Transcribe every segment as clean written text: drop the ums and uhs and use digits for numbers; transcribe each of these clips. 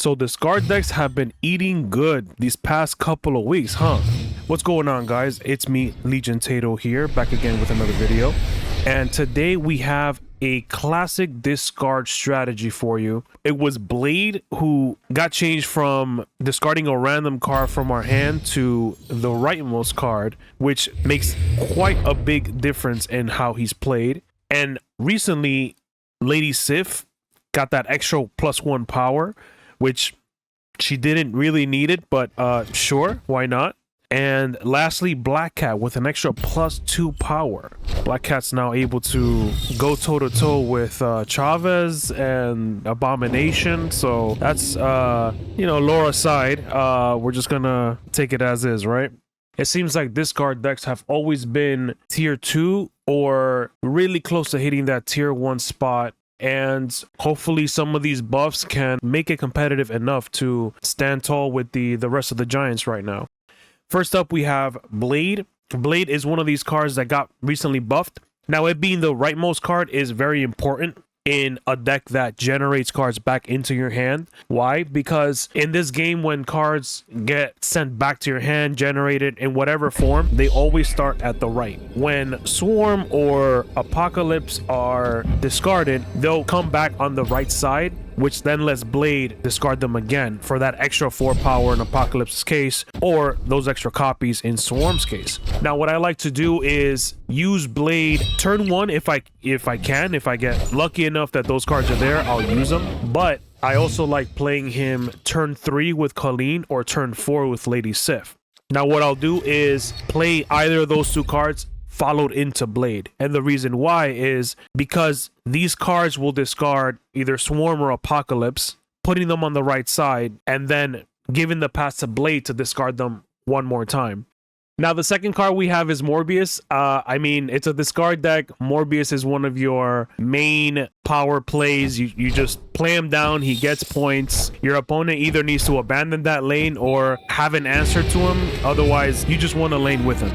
So discard decks have been eating good these past couple of weeks, huh? What's going on, guys? It's me, Legion Tato here, back again with another video. And today we have a classic discard strategy for you. It was Blade who got changed from discarding a random card from our hand to the rightmost card, which makes quite a big difference in how he's played. And recently, Lady Sif got that extra +1 power, which she didn't really need it, but sure, why not? And lastly, Black Cat with an extra +2 power. Black Cat's now able to go toe-to-toe with Chavez and Abomination. So that's, lore aside, we're just gonna take it as is, right? It seems like discard decks have always been tier 2 or really close to hitting that tier 1 spot. And hopefully some of these buffs can make it competitive enough to stand tall with the rest of the giants right now. First up, we have Blade. Blade is one of these cards that got recently buffed. Now, it being the rightmost card is very important in a deck that generates cards back into your hand. Why? Because in this game, when cards get sent back to your hand, generated in whatever form, they always start at the right. When Swarm or Apocalypse are discarded, they'll come back on the right side, which then lets Blade discard them again for that extra 4 power in Apocalypse's case, or those extra copies in Swarm's case. Now, what I like to do is use Blade turn 1 if I can. If I get lucky enough that those cards are there, I'll use them. But I also like playing him turn 3 with Colleen or turn 4 with Lady Sif. Now, what I'll do is play either of those 2 cards followed into Blade. And the reason why is because these cards will discard either Swarm or Apocalypse, putting them on the right side, and then giving the pass to Blade to discard them one more time. Now, the second card we have is Morbius. It's a discard deck. Morbius is one of your main power plays. You just play him down, he gets points. Your opponent either needs to abandon that lane or have an answer to him. Otherwise, you just want to lane with him.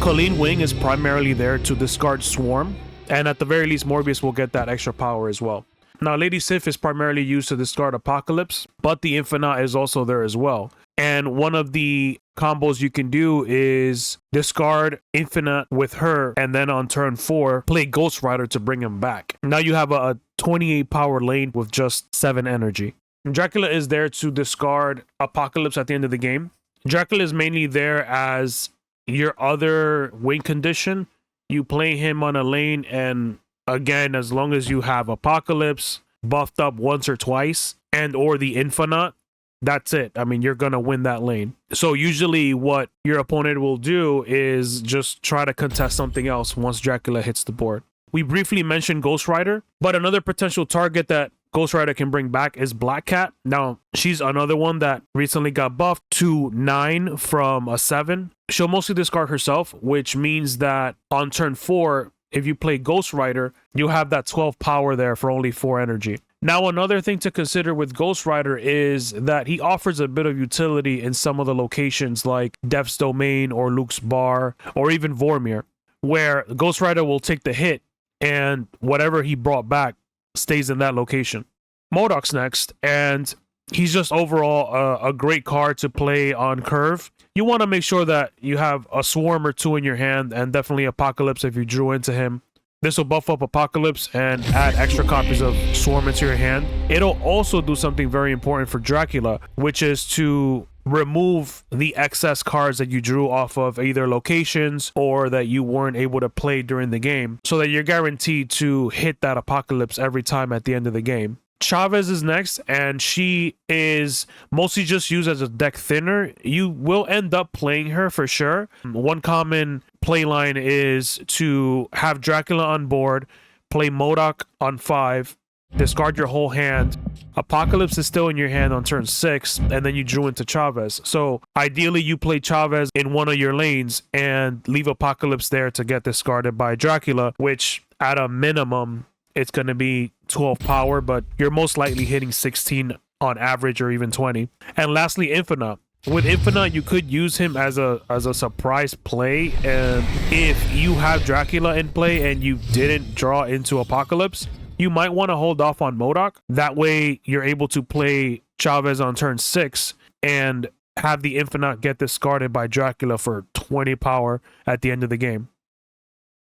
Colleen Wing is primarily there to discard Swarm, and at the very least, Morbius will get that extra power as well. Now, Lady Sif is primarily used to discard Apocalypse, but the Infinaut is also there as well. And one of the combos you can do is discard Infinaut with her, and then on turn 4, play Ghost Rider to bring him back. Now you have a 28 power lane with just 7 energy. Dracula is there to discard Apocalypse at the end of the game. Dracula is mainly there as your other win condition. You play him on a lane, and again, as long as you have Apocalypse buffed up once or twice and or the Infinaut, that's it. I mean, you're gonna win that lane. So usually what your opponent will do is just try to contest something else once Dracula hits the board. We briefly mentioned Ghost Rider, but another potential target that Ghost Rider can bring back is Black Cat. Now, she's another one that recently got buffed to 9 from a 7. She'll mostly discard herself, which means that on turn 4, if you play Ghost Rider, you'll have that 12 power there for only 4 energy. Now, another thing to consider with Ghost Rider is that he offers a bit of utility in some of the locations like Death's Domain or Luke's Bar or even Vormir, where Ghost Rider will take the hit and whatever he brought back stays in that location. M.O.D.O.K's next, and he's just overall a great card to play on curve. You want to make sure that you have a Swarm or 2 in your hand, and definitely Apocalypse if you drew into him. This will buff up Apocalypse and add extra copies of Swarm into your hand. It'll also do something very important for Dracula, which is to remove the excess cards that you drew off of either locations or that you weren't able to play during the game, so that you're guaranteed to hit that Apocalypse every time at the end of the game. Chavez is next, and she is mostly just used as a deck thinner. You will end up playing her for sure. One common play line is to have Dracula on board, play M.O.D.O.K on 5, discard your whole hand. Apocalypse is still in your hand on turn 6, and then you drew into Chavez. So ideally, you play Chavez in one of your lanes and leave Apocalypse there to get discarded by Dracula, which at a minimum, it's going to be 12 power, but you're most likely hitting 16 on average or even 20. And lastly, Infinaut. With Infinaut, you could use him as a surprise play, and if you have Dracula in play and you didn't draw into Apocalypse, you might want to hold off on M.O.D.O.K. That way, you're able to play Chavez on turn 6 and have the Infinaut get discarded by Dracula for 20 power at the end of the game.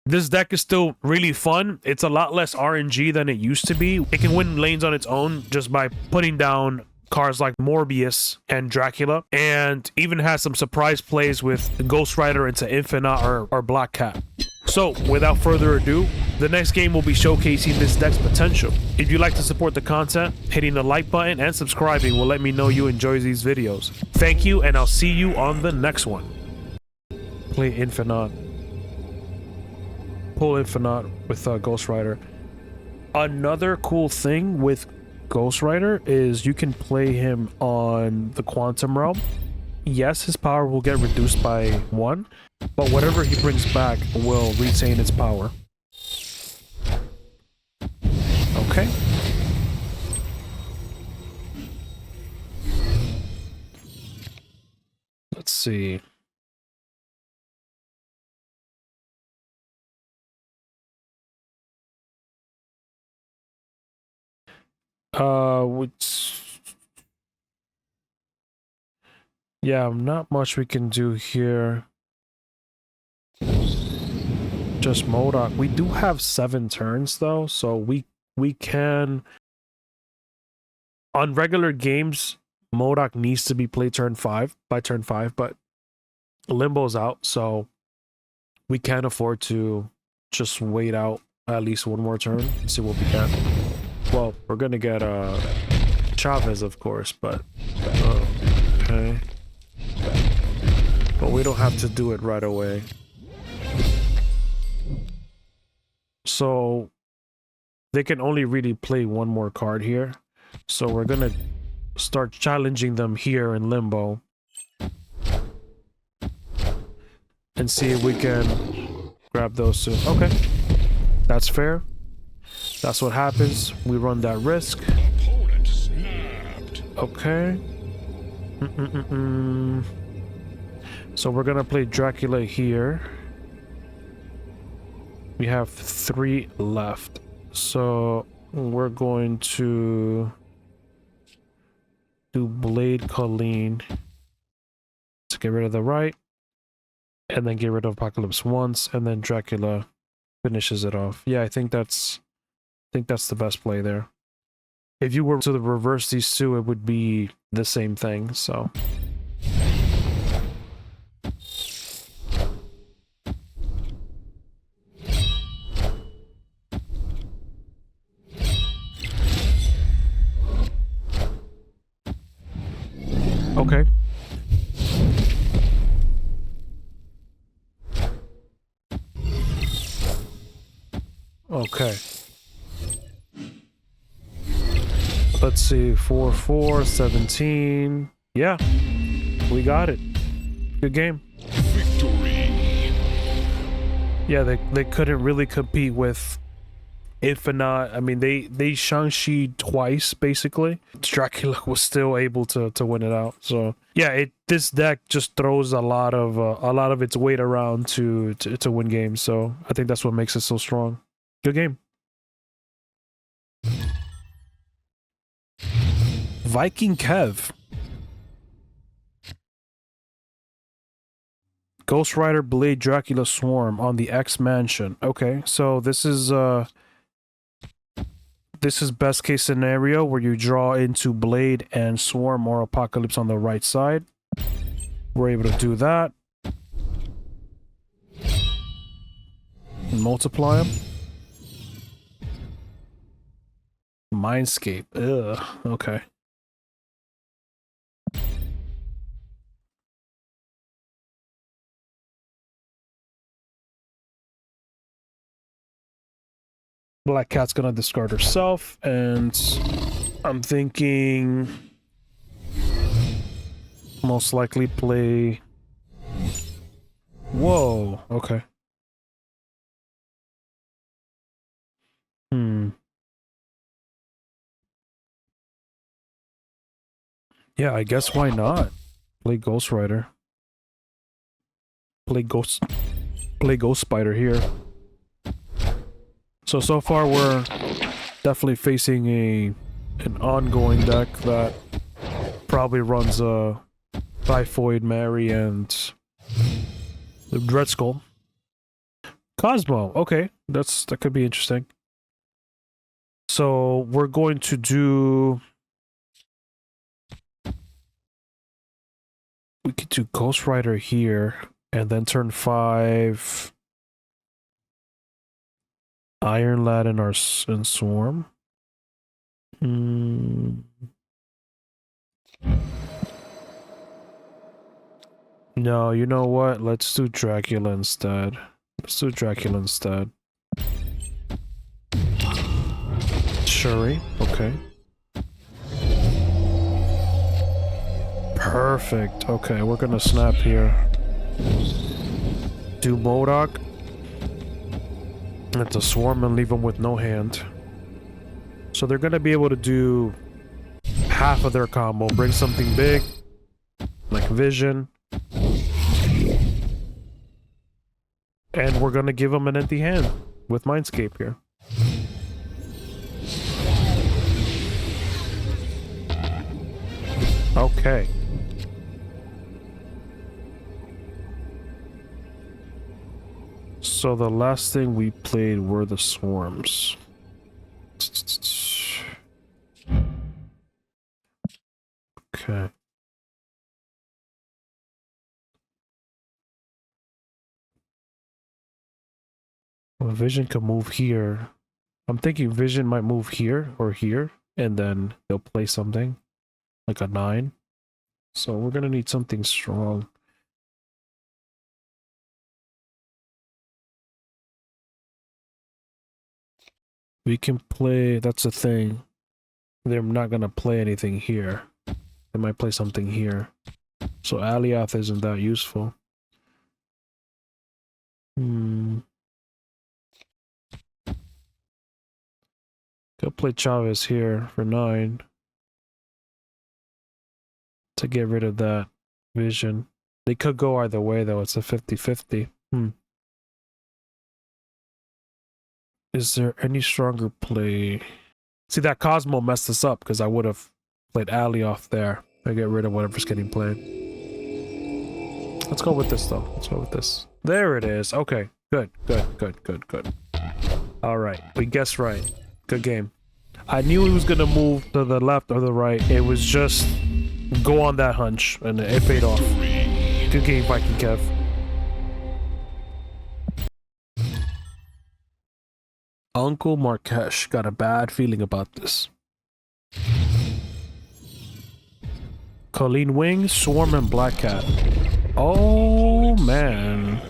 This deck is still really fun. It's a lot less RNG than it used to be. It can win lanes on its own just by putting down cards like Morbius and Dracula, and even has some surprise plays with Ghost Rider into Infinaut or Black Cat. So, without further ado, the next game will be showcasing this deck's potential. If you'd like to support the content, hitting the like button and subscribing will let me know you enjoy these videos. Thank you, and I'll see you on the next one. Play Infinaut. Pull Infinaut with Ghost Rider. Another cool thing with Ghost Rider is you can play him on the Quantum Realm. Yes, his power will get reduced by 1, but whatever he brings back will retain its power. Okay. Let's see. Yeah, not much we can do here. Just M.O.D.O.K. We do have 7 turns though, so we can, on regular games, M.O.D.O.K. needs to be played by turn 5, but Limbo's out, so we can't afford to just wait out at least one more turn and see what we can. Well, we're gonna get Chavez, of course, but okay. But we don't have to do it right away. So they can only really play one more card here. So we're gonna start challenging them here in Limbo and see if we can grab those two. Okay, that's fair. That's what happens. We run that risk. Okay. So we're gonna play Dracula here. We have 3 left. So we're going to do Blade Colleen to get rid of the right, and then get rid of Apocalypse once, and then Dracula finishes it off. Yeah, I think that's the best play there. If you were to reverse these two, it would be the same thing, so. Okay. Okay. Let's see, 4, 17. Yeah, we got it. Good game. Victory. Yeah, they couldn't really compete with Infinaut. I mean, they Shang-Chi'ed twice basically. Dracula was still able to win it out. So yeah, this deck just throws a lot of its weight around to win games. So I think that's what makes it so strong. Good game. VykingKev. Ghost Rider Blade Dracula Swarm on the X Mansion. Okay, so this is best case scenario where you draw into Blade and Swarm or Apocalypse on the right side. We're able to do that. And multiply them. Mindscape. Ugh. Okay. Black Cat's gonna discard herself, and I'm thinking most likely play. Whoa, okay. Yeah, I guess why not? Play Ghost Rider. Play Ghost Spider here. So far we're definitely facing an ongoing deck that probably runs Typhoid Mary and the Red Skull. Cosmo, okay, that could be interesting. So we're going to do. We could do Ghost Rider here, and then turn 5 Iron Lad and Swarm. No, you know what? Let's do Dracula instead. Let's do Dracula instead. Shuri, okay. Perfect. Okay, we're gonna snap here. Do M.O.D.O.K. It's a swarm and leave them with no hand. So they're gonna be able to do half of their combo. Bring something big, like Vision. And we're gonna give them an empty hand with Mindscape here. Okay. So the last thing we played were the swarms. Okay. Well, Vision can move here. I'm thinking Vision might move here or here, and then they'll play something like a 9. So we're gonna need something strong. We can play, that's the thing. They're not gonna play anything here. They might play something here. So Alioth isn't that useful. Go play Chavez here for 9. To get rid of that Vision. They could go either way though, it's a 50-50. Is there any stronger play? See, that Cosmo messed us up because I would have played Alioth there. I get rid of whatever's getting played. Let's go with this though. Let's go with this. There it is. Okay. Good. Alright. We guessed right. Good game. I knew he was gonna move to the left or the right. It was just go on that hunch and it paid off. Good game, VykingKev. UncleMarkeshh got a bad feeling about this. Colleen Wing, Swarm, and Black Cat. Oh man.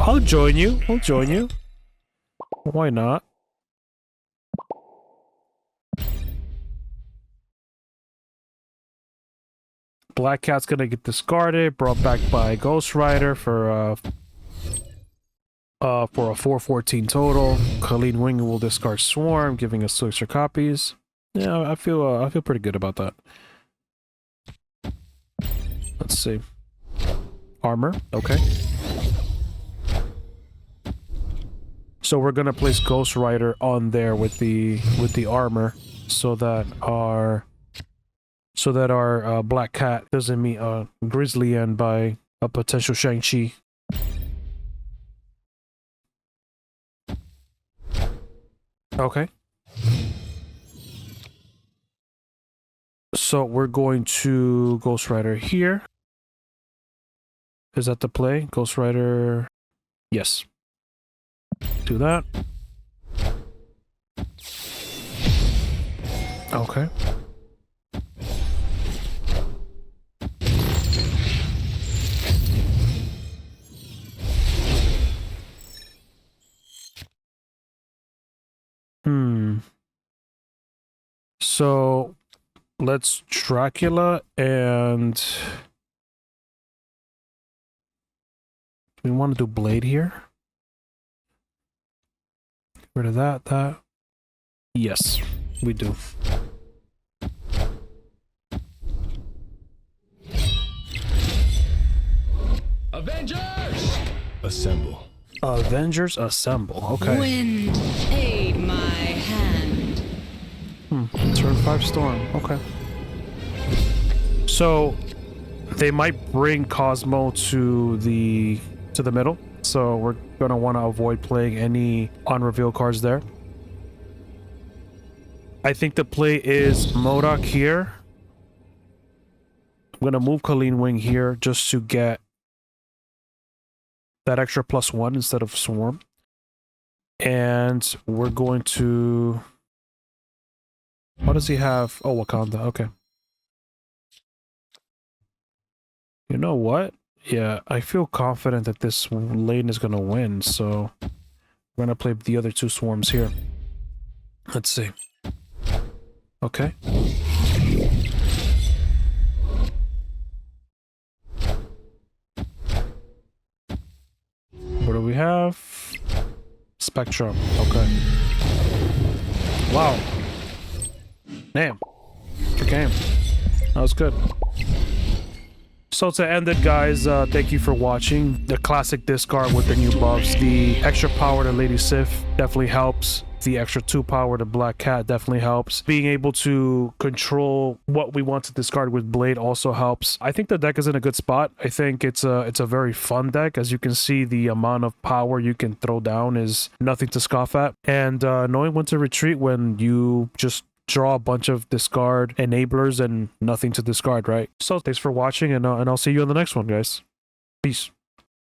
I'll join you. Why not? Black Cat's gonna get discarded, brought back by Ghost Rider for a 414 total. Colleen Wing will discard Swarm, giving us 2 extra copies. Yeah, I feel pretty good about that. Let's see. Armor, okay. So we're gonna place Ghost Rider on there with the armor, so that our Black Cat doesn't meet Grizzly End by a potential Shang-Chi. Okay. So we're going to Ghost Rider here. Is that the play? Ghost Rider. Yes. Do that. Okay. So let's Dracula and we want to do Blade here. Get rid of that. Yes, we do. Avengers! Assemble. Avengers assemble. Okay. Wind, aid my hand. Turn 5 Storm. Okay. So they might bring Cosmo to the middle. So we're gonna want to avoid playing any unrevealed cards there. I think the play is M.O.D.O.K here. I'm gonna move Colleen Wing here just to get that extra +1 instead of Swarm. And we're going to... What does he have? Oh, Wakanda. Okay. You know what? Yeah, I feel confident that this lane is going to win, so... We're going to play the other 2 swarms here. Let's see. Okay. What do we have? Spectrum. Okay. Wow. Damn. Good game. That was good. So to end it, guys, thank you for watching. The classic discard with the new buffs. The extra power to Lady Sif definitely helps. The extra 2 power to Black Cat definitely helps. Being able to control what we want to discard with Blade also helps. I think the deck is in a good spot. I think it's a very fun deck. As you can see, the amount of power you can throw down is nothing to scoff at. And knowing when to retreat when you just draw a bunch of discard enablers and nothing to discard, right? So thanks for watching, and I'll see you on the next one, guys. Peace.